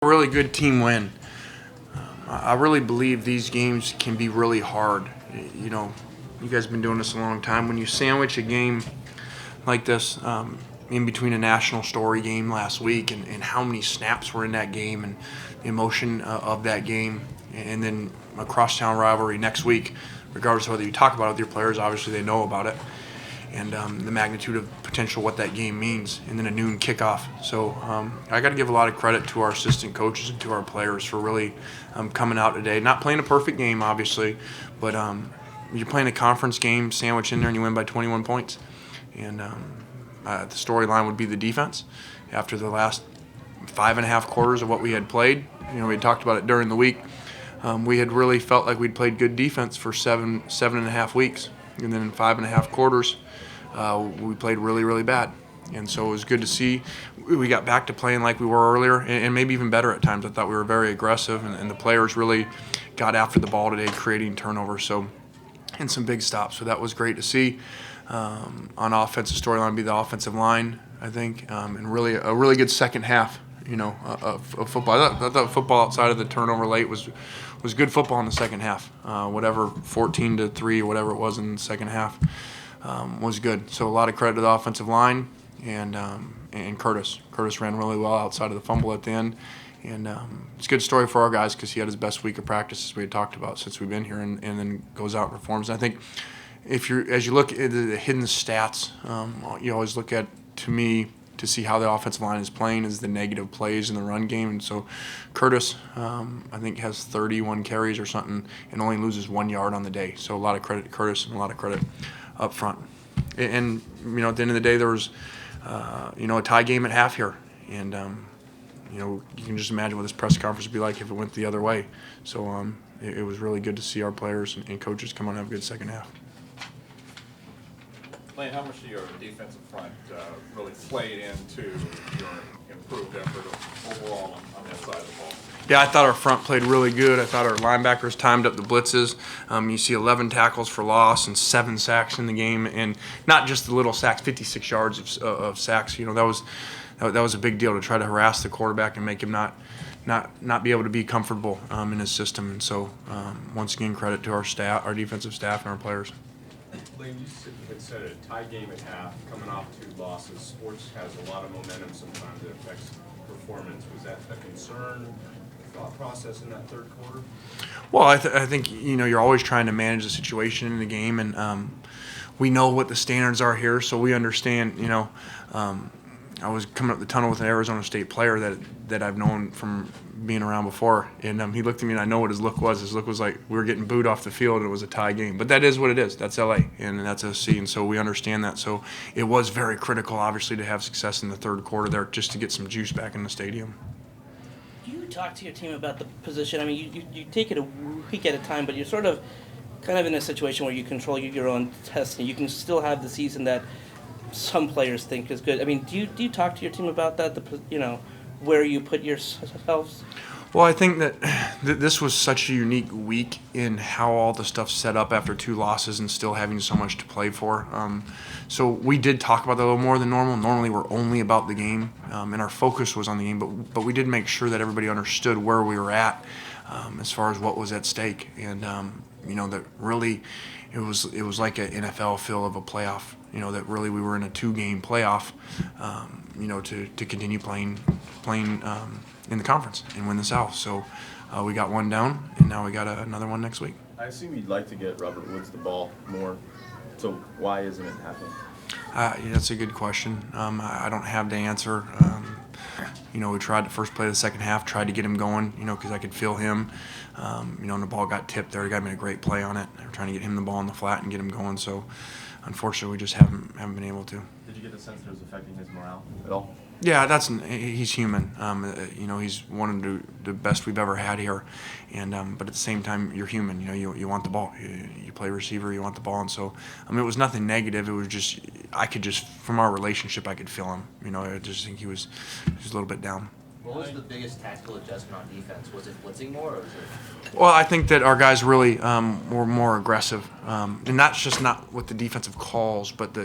A really good team win. I really believe these games can be really hard. You know, you guys have been doing this a long time. When you sandwich a game like this in between a national story game last week and how many snaps were in that game and the emotion of that game, and then a crosstown rivalry next week, regardless of whether you talk about it with your players, obviously they know about it, and the magnitude of potential what that game means, and then a noon kickoff. So I got to give a lot of credit to our assistant coaches and to our players for really coming out today. Not playing a perfect game, obviously, but you're playing a conference game, sandwich in there, and you win by 21 points. And the storyline would be the defense. After the last 5.5 quarters of what we had played, we had talked about it during the week. We had really felt like we'd played good defense for 7.5 weeks, and then in 5.5 quarters, we played really, really bad. And so it was good to see we got back to playing like we were earlier, and maybe even better at times. I thought we were very aggressive, and the players really got after the ball today, creating turnovers. And some big stops. So that was great to see. On offensive storyline, be the offensive line, I think, and really a really good second half. Of football. I thought football outside of the turnover late was good football in the second half. Whatever 14-3 or whatever it was in the second half was good. So a lot of credit to the offensive line and Curtis. Curtis ran really well outside of the fumble at the end. And it's a good story for our guys because he had his best week of practice, as we had talked about, since we've been here, and then goes out and performs. And I think as you look at the hidden stats, you always look at, to me, to see how the offensive line is playing is the negative plays in the run game. And so Curtis, I think, has 31 carries or something and only loses 1 yard on the day. So a lot of credit to Curtis and a lot of credit up front. And at the end of the day, there was, a tie game at half here. And, you can just imagine what this press conference would be like if it went the other way. So it was really good to see our players and coaches come on and have a good second half. Lane, how much of your defensive front really played into your improved effort overall on that side of the ball? Yeah, I thought our front played really good. I thought our linebackers timed up the blitzes. You see 11 tackles for loss and 7 sacks in the game, and not just the little sacks, 56 yards of sacks. That was a big deal to try to harass the quarterback and make him not be able to be comfortable in his system. And so, once again, credit to our staff, our defensive staff, and our players. Lane, you had said a tie game at half, coming off 2 losses. Sports has a lot of momentum sometimes that affects performance. Was that a concern, thought process in that third quarter? Well, I think, you're always trying to manage the situation in the game, and we know what the standards are here, so we understand, I was coming up the tunnel with an Arizona State player that I've known from being around before, and he looked at me, and I know what his look was. His look was like we were getting booed off the field, and it was a tie game. But that is what it is. That's LA, and that's SC, and so we understand that. So it was very critical, obviously, to have success in the third quarter there just to get some juice back in the stadium. Do you talk to your team about the position? I mean, you take it a week at a time, but you're sort of kind of in a situation where you control your own testing. You can still have the season that some players think is good. I mean, do you talk to your team about that? Where you put yourselves? Well, I think that this was such a unique week in how all the stuff set up after 2 losses and still having so much to play for. So we did talk about that a little more than normal. Normally we're only about the game, and our focus was on the game, but we did make sure that everybody understood where we were at as far as what was at stake. And, that really it was like an NFL feel of a playoff. That really we were in a 2-game playoff, to continue playing in the conference and win the South. So we got one down, and now we got another one next week. I assume you'd like to get Robert Woods the ball more. So why isn't it happening? That's a good question. I don't have the answer. We tried the first play of the second half, tried to get him going, because I could feel him. And the ball got tipped there. The guy made a great play on it. They were trying to get him the ball in the flat and get him going. So, unfortunately, we just haven't been able to. Did you get the sense that it was affecting his morale at all? Yeah, he's human. He's one of the best we've ever had here, and but at the same time, you're human. You want the ball. You play receiver, you want the ball, and so it was nothing negative. It was just from our relationship, I could feel him. I just think he was a little bit down. What was the biggest tactical adjustment on defense? Was it blitzing more, or was it? Well, I think that our guys really were more aggressive, and that's just not with the defensive calls, but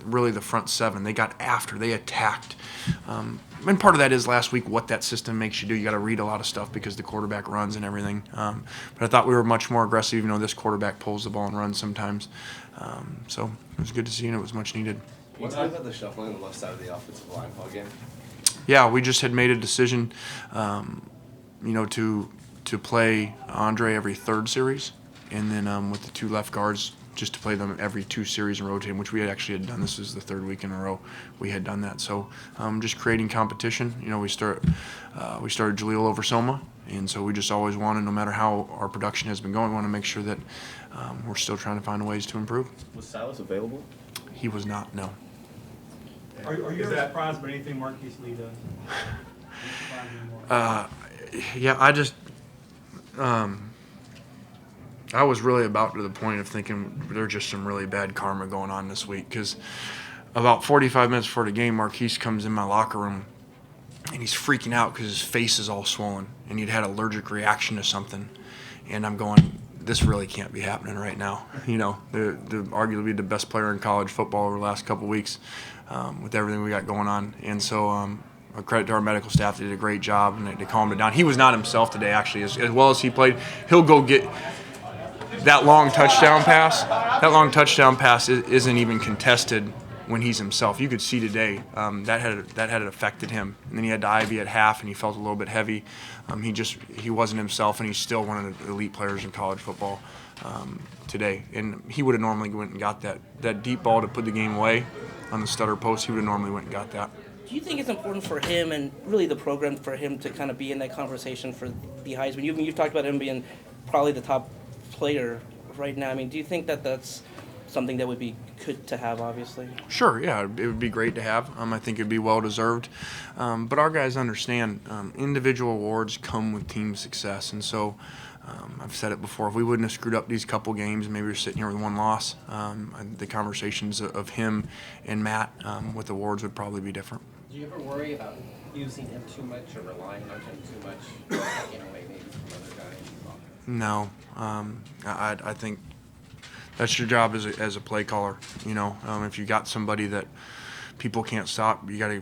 really the front seven. They got after, they attacked. And part of that is last week what that system makes you do. You got to read a lot of stuff because the quarterback runs and everything. But I thought we were much more aggressive, even though this quarterback pulls the ball and runs sometimes. So it was good to see, and it was much needed. Can you talk about the shuffling on the left side of the offensive line all game? Yeah, we just had made a decision, to play Andre every third series, and then with the two left guards, just to play them every 2 series and rotate, which we had done. This is the 3rd week in a row we had done that. So just creating competition. We started Jaleel over Soma, and so we just always wanted, no matter how our production has been going, we want to make sure that we're still trying to find ways to improve. Was Silas available? He was not, no. Are you ever surprised by anything Marquise Lee does? I was really about to the point of thinking there's just some really bad karma going on this week, because about 45 minutes before the game, Marquise comes in my locker room and he's freaking out because his face is all swollen and he'd had an allergic reaction to something. And I'm going, this really can't be happening right now. The arguably the best player in college football over the last couple of weeks with everything we got going on. And so a credit to our medical staff. They did a great job, and they calmed it down. He was not himself today, actually. As well as he played, he'll go get that long touchdown pass. That long touchdown pass isn't even contested when he's himself. You could see today that had affected him. And then he had to IV at half, and he felt a little bit heavy. He wasn't himself, and he's still one of the elite players in college football today. And he would have normally went and got that deep ball to put the game away on the stutter post. He would have normally went and got that. Do you think it's important for him and really the program for him to kind of be in that conversation for the Heisman? You've talked about him being probably the top player right now. I mean, do you think that that's something that would be good to have, obviously? Sure, yeah, it would be great to have. I think it would be well-deserved. But our guys understand individual awards come with team success. And so I've said it before, if we wouldn't have screwed up these couple games, maybe we're sitting here with 1 loss, the conversations of him and Matt with awards would probably be different. Do you ever worry about using him too much or relying on him too much, taking away maybe from other guys? No. I think that's your job as a play caller. If you got somebody that people can't stop, you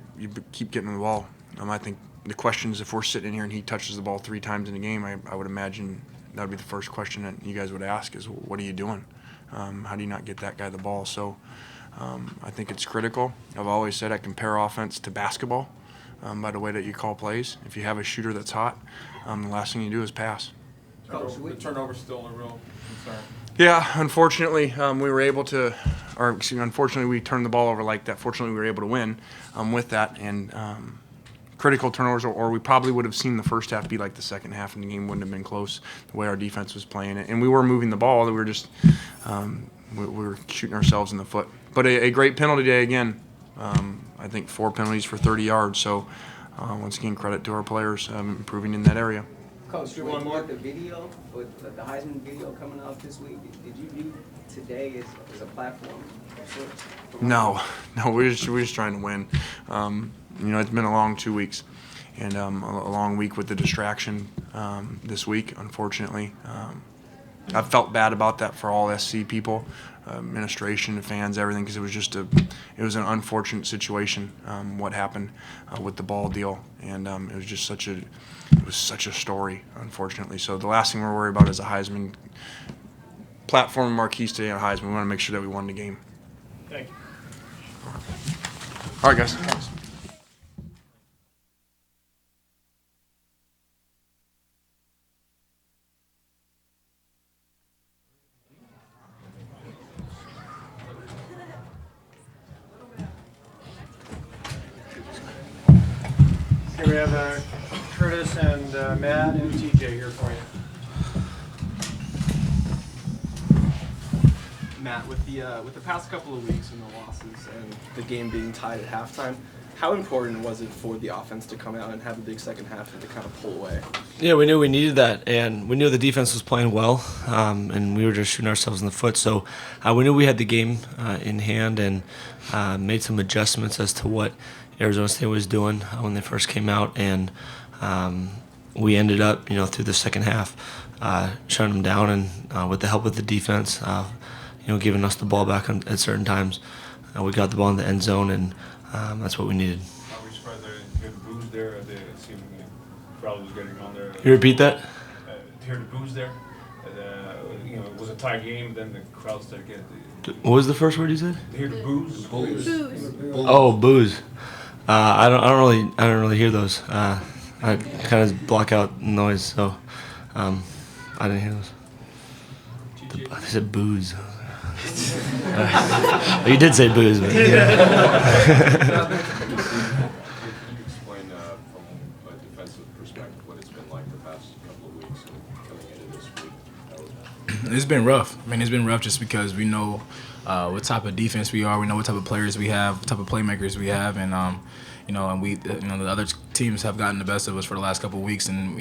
keep getting the ball. I think the question is, if we're sitting in here and he touches the ball 3 times in a game, I would imagine that would be the first question that you guys would ask is, what are you doing? How do you not get that guy the ball? So I think it's critical. I've always said I compare offense to basketball by the way that you call plays. If you have a shooter that's hot, the last thing you do is pass. The turnover's still a real concern. Yeah, unfortunately, unfortunately, we turned the ball over like that. Fortunately, we were able to win with that. And critical turnovers, or we probably would have seen the first half be like the second half, and the game wouldn't have been close the way our defense was playing it. And we were moving the ball. We were just we were shooting ourselves in the foot. But a great penalty day again. I think 4 penalties for 30 yards. So once again, credit to our players improving in that area. Coach, with the video, with the Heisman video coming out this week, did you view today as a platform? No, we're just trying to win. It's been a long 2 weeks, and a long week with the distraction this week, unfortunately. I've felt bad about that for all SC people, administration, fans, everything, because it was an unfortunate situation what happened with the ball deal, and it was just such a story, unfortunately. So the last thing we're worried about is a Heisman platform, Marquise today on Heisman. We want to make sure that we won the game. Thank you. All right, guys. Thanks. Here we have Curtis and Matt and TJ here for you. Matt, with the past couple of weeks and the losses and the game being tied at halftime, how important was it for the offense to come out and have a big second half and to kind of pull away? Yeah, we knew we needed that, and we knew the defense was playing well, and we were just shooting ourselves in the foot. So we knew we had the game in hand, and made some adjustments as to what Arizona State was doing when they first came out, and we ended up, through the second half, shutting them down, and with the help of the defense, giving us the ball back at certain times. we got the ball in the end zone, and that's what we needed. Are we surprised there didn't booze there? It seemed the crowd was getting on there. You repeat that? To hear the booze there. It was a tie game. Then the crowd started getting. What was the first word you said? To hear the booze. Oh, booze. I don't really hear those. I kind of block out noise, so I didn't hear those. I said booze. Well, you did say booze, but yeah. Can you explain from a defensive perspective what it's been like the past couple of weeks and coming into this week? It's been rough. I mean, it's been rough just because we know what type of defense we are. We know what type of players we have, what type of playmakers we have, and the other teams have gotten the best of us for the last couple of weeks, and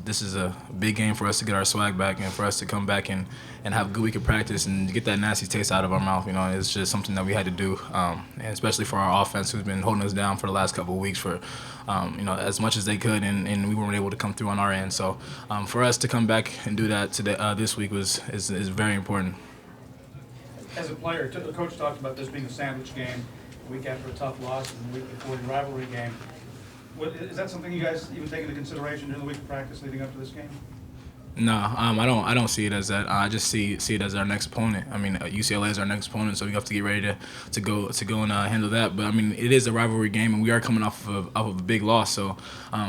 this is a big game for us to get our swag back and for us to come back and have a good week of practice and get that nasty taste out of our mouth. It's just something that we had to do, and especially for our offense, who's been holding us down for the last couple of weeks for as much as they could, and we weren't able to come through on our end. So for us to come back and do that today, this week is very important. As a player, the coach talked about this being a sandwich game, a week after a tough loss and the week before the rivalry game. Is that something you guys even take into consideration during the week of practice leading up to this game? No, I don't see it as that. I just see it as our next opponent. I mean, UCLA is our next opponent, so we have to get ready to go and handle that. But I mean, it is a rivalry game, and we are coming off of a big loss. So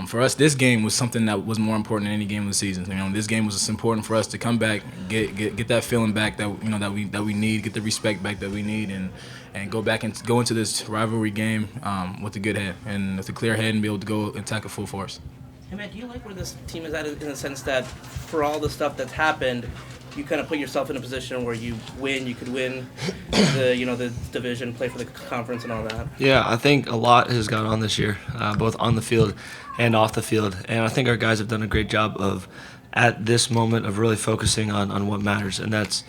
for us, this game was something that was more important than any game of the season. This game was just important for us to come back, get that feeling back that we need, get the respect back that we need, and go back and go into this rivalry game with a good head and with a clear head and be able to go and tackle full force. Hey Matt, do you like where this team is at in the sense that for all the stuff that's happened, you kind of put yourself in a position where you could win the division, play for the conference and all that? Yeah, I think a lot has gone on this year, both on the field and off the field. And I think our guys have done a great job of, at this moment, of really focusing on what matters, and that's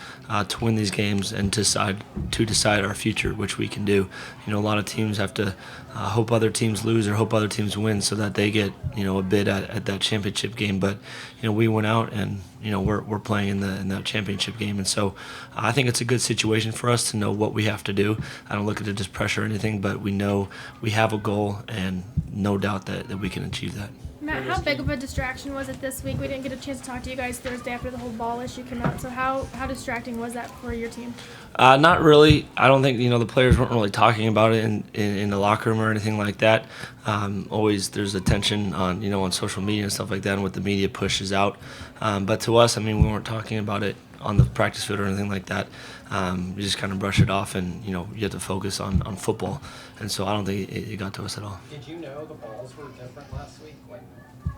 to win these games and to decide our future, which we can do. A lot of teams have to hope other teams lose or hope other teams win so that they get a bid at that championship game. But we went out and we're playing in that championship game, and so I think it's a good situation for us to know what we have to do. I don't look at it as pressure or anything, but we know we have a goal, and no doubt that we can achieve that. Matt, how big of a distraction was it this week? We didn't get a chance to talk to you guys Thursday after the whole ball issue came out. So how distracting was that for your team? Not really. I don't think the players weren't really talking about it in the locker room or anything like that. Always there's attention on social media and stuff like that, and what the media pushes out. But to us, we weren't talking about it on the practice field or anything like that. You just kind of brush it off, and you have to focus on football. And so I don't think it got to us at all. Did you know the balls were different last week when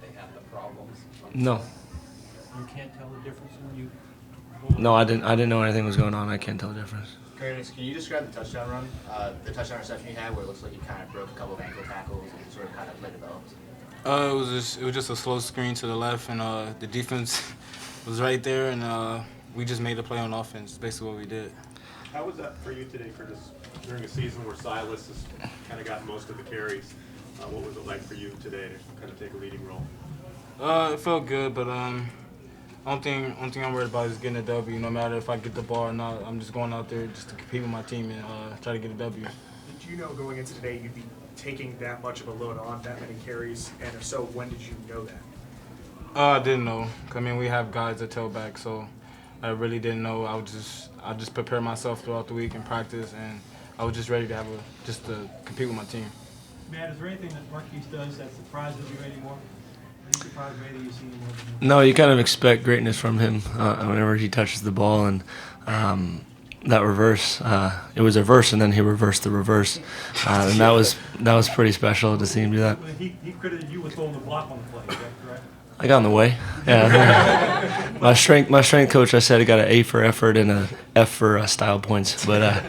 they had the problems? No. You can't tell the difference when you... No, I didn't know anything was going on. I can't tell the difference. Curtis, can you describe the touchdown run, the touchdown reception you had, where it looks like you kind of broke a couple of ankle tackles and sort of kind of laid developed? It was just a slow screen to the left, and the defense was right there, and we just made a play on offense. Basically, what we did. How was that for you today, Curtis? During a season where Silas has kind of got most of the carries, what was it like for you today to kind of take a leading role? It felt good, but only thing I'm worried about is getting a W. No matter if I get the ball or not, I'm just going out there just to compete with my team and try to get a W. Did you know going into today you'd be taking that much of a load on, that many carries? And if so, when did you know that? I didn't know. We have guys that tail back, so I really didn't know. I just prepare myself throughout the week and practice, and I was just ready to to compete with my team. Matt, is there anything that Marquise does that surprises you anymore? Any surprise way that you see him working? No, you kind of expect greatness from him whenever he touches the ball, and that reverse. It was a verse, and then he reversed the reverse, and that was pretty special to see him do that. He credited you with holding the block on the play. Is that correct? I got in the way. Yeah. my strength coach, I said I got an A for effort and a F for style points. But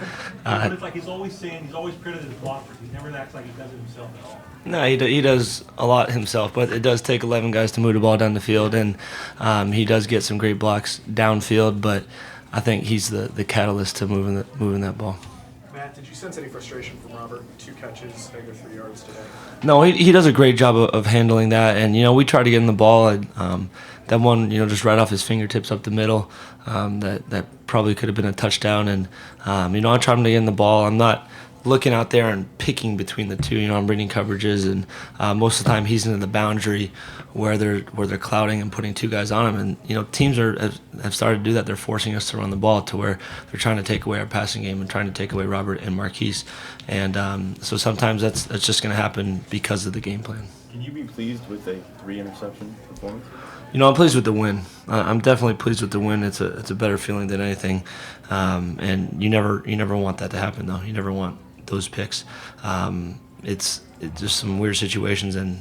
it's like he's always credited the blockers. He never acts like he does it himself at all. No, he does a lot himself, but it does take 11 guys to move the ball down the field, and he does get some great blocks downfield. But I think he's the catalyst to moving that ball. Matt, did you sense any frustration from Robert? 2 catches, under 3 yards today. No, he does a great job of handling that, and we try to get him the ball. That one, just right off his fingertips up the middle, that probably could have been a touchdown. And I try him to get in the ball. I'm not looking out there and picking between the two. I'm reading coverages, and most of the time he's into the boundary where they're clouding and putting two guys on him. And teams have started to do that. They're forcing us to run the ball to where they're trying to take away our passing game and trying to take away Robert and Marquise. And so sometimes that's just going to happen because of the game plan. Can you be pleased with a 3-interception performance? I'm pleased with the win. I'm definitely pleased with the win. It's a better feeling than anything. And you never want that to happen, though. You never want those picks. It's just some weird situations, and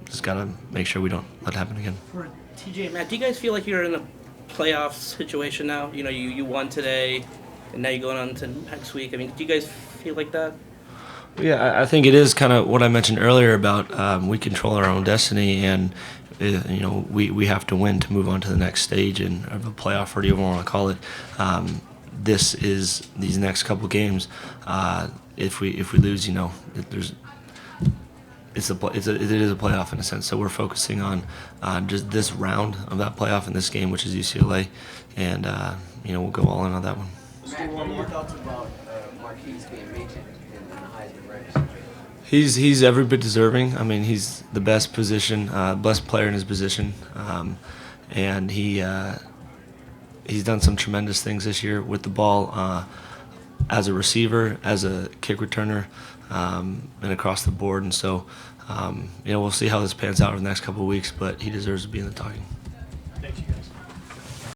just got to make sure we don't let it happen again. For TJ and Matt, do you guys feel like you're in a playoff situation now? You won today, and now you're going on to next week. I mean, do you guys feel like that? Yeah, I think it is kind of what I mentioned earlier about we control our own destiny, and we have to win to move on to the next stage of a playoff, or whatever you want to call it. This is these next couple games. If we lose, it is a playoff in a sense. So we're focusing on just this round of that playoff in this game, which is UCLA, and we'll go all in on that one. Matt, what are your thoughts about Marquise being mentioned in the Heisman race? He's every bit deserving. I mean, he's the best player in his position, and he's done some tremendous things this year with the ball as a receiver, as a kick returner, and across the board. And so, we'll see how this pans out over the next couple of weeks. But he deserves to be in the talking.